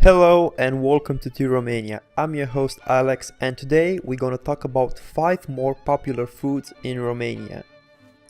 Hello and welcome to Romania. I'm your host Alex, and today we're gonna talk about 5 more popular foods in Romania.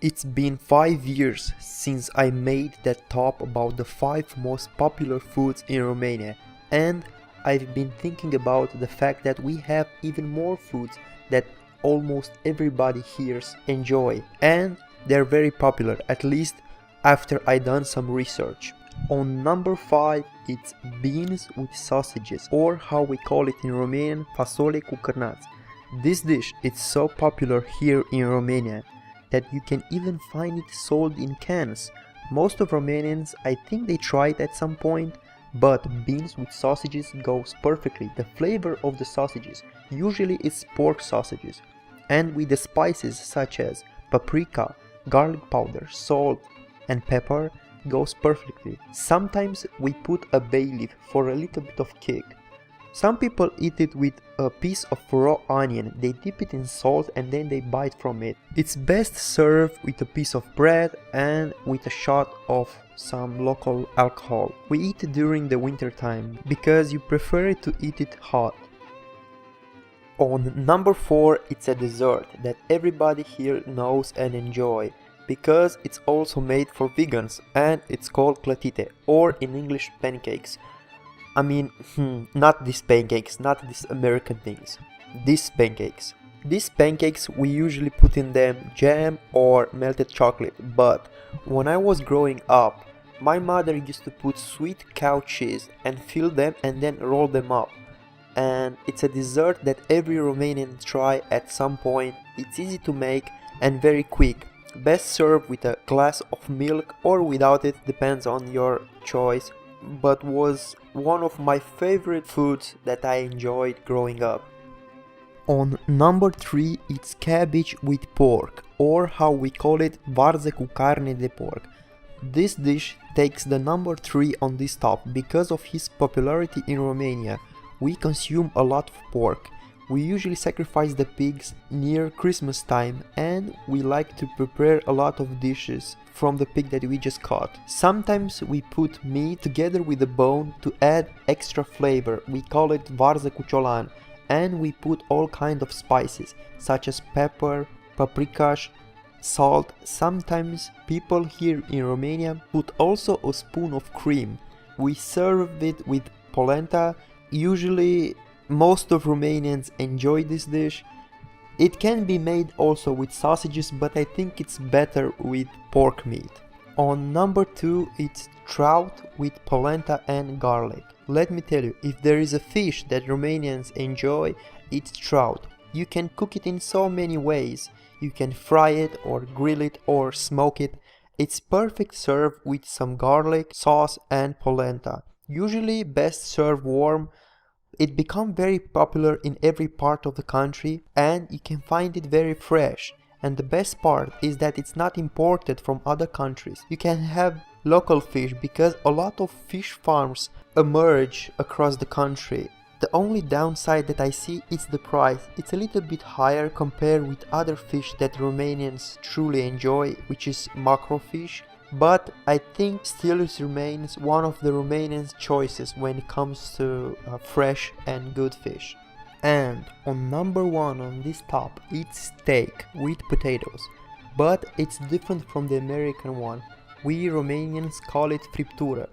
It's been 5 years since I made that top about the 5 most popular foods in Romania, and I've been thinking about the fact that we have even more foods that almost everybody here enjoy, and they're very popular, at least after I done some research. On number 5, it's beans with sausages, or how we call it in Romanian, fasole cu cârnați. This dish is so popular here in Romania that you can even find it sold in cans. Most of Romanians, I think they tried at some point, but beans with sausages goes perfectly. The flavor of the sausages usually is pork sausages, and with the spices such as paprika, garlic powder, salt and pepper goes perfectly. Sometimes we put a bay leaf for a little bit of kick. Some people eat it with a piece of raw onion. They dip it in salt and then they bite from it. It's best served with a piece of bread and with a shot of some local alcohol. We eat it during the winter time because you prefer to eat it hot. On number 4, it's a dessert that everybody here knows and enjoy, because it's also made for vegans, and it's called clătite, or in English pancakes. I mean, not these pancakes, not these American things. These pancakes. These pancakes we usually put in them jam or melted chocolate, but when I was growing up, my mother used to put sweet cow cheese and fill them and then roll them up. And it's a dessert that every Romanian try at some point. It's easy to make and very quick. Best served with a glass of milk or without it, depends on your choice, but was one of my favorite foods that I enjoyed growing up. On number 3, it's cabbage with pork, or how we call it, varză cu carne de porc. This dish takes the number 3 on this top because of his popularity in Romania. We consume a lot of pork. We usually sacrifice the pigs near Christmas time, and we like to prepare a lot of dishes from the pig that we just caught. Sometimes we put meat together with the bone to add extra flavor. We call it varză cu ciolan, and we put all kind of spices such as pepper, paprika, salt. Sometimes people here in Romania put also a spoon of cream. We serve it with polenta. Usually most of Romanians enjoy this dish. It can be made also with sausages, but I think it's better with pork meat. On number 2, it's trout with polenta and garlic. Let me tell you, if there is a fish that Romanians enjoy, it's trout. You can cook it in so many ways. You can fry it or grill it or smoke it. It's perfect served with some garlic, sauce and polenta. Usually best served warm. It became very popular in every part of the country, and you can find it very fresh. And the best part is that it's not imported from other countries. You can have local fish because a lot of fish farms emerge across the country. The only downside that I see is the price. It's a little bit higher compared with other fish that Romanians truly enjoy, which is macro fish. But I think still it remains one of the Romanians' choices when it comes to fresh and good fish. And on number 1 on this top, it's steak with potatoes, but it's different from the American one. We Romanians call it criptura.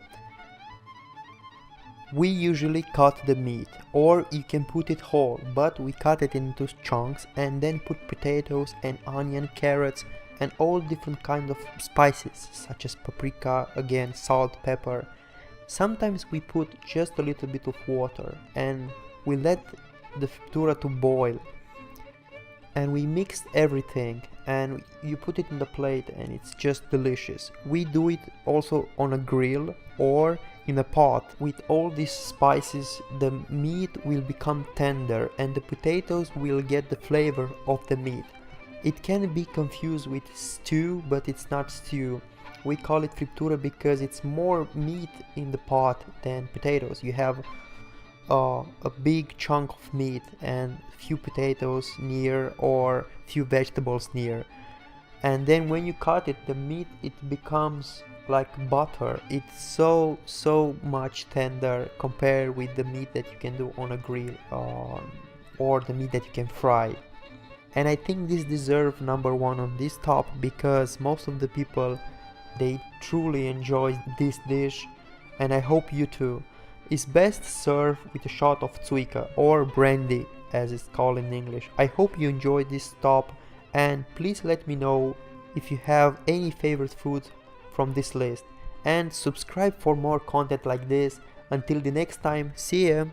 We usually cut the meat, or you can put it whole, but we cut it into chunks and then put potatoes and onion, carrots and all different kind of spices such as paprika, again salt, pepper. Sometimes we put just a little bit of water and we let the fritura to boil, and we mix everything and you put it in the plate and it's just delicious. We do it also on a grill or in a pot. With all these spices, the meat will become tender and the potatoes will get the flavor of the meat. It can be confused with stew, but it's not stew. We call it criptura because it's more meat in the pot than potatoes. You have a big chunk of meat and few potatoes near or few vegetables near. and then when you cut it, the meat, it becomes like butter. It's so much tender compared with the meat that you can do on a grill, or the meat that you can fry. And I think this deserves number one on this top, because most of the people, they truly enjoy this dish, and I hope you too. It's best served with a shot of Zuika, or brandy as it's called in English. I hope you enjoyed this top, and please let me know if you have any favorite foods from this list, and subscribe for more content like this. Until the next time, see ya!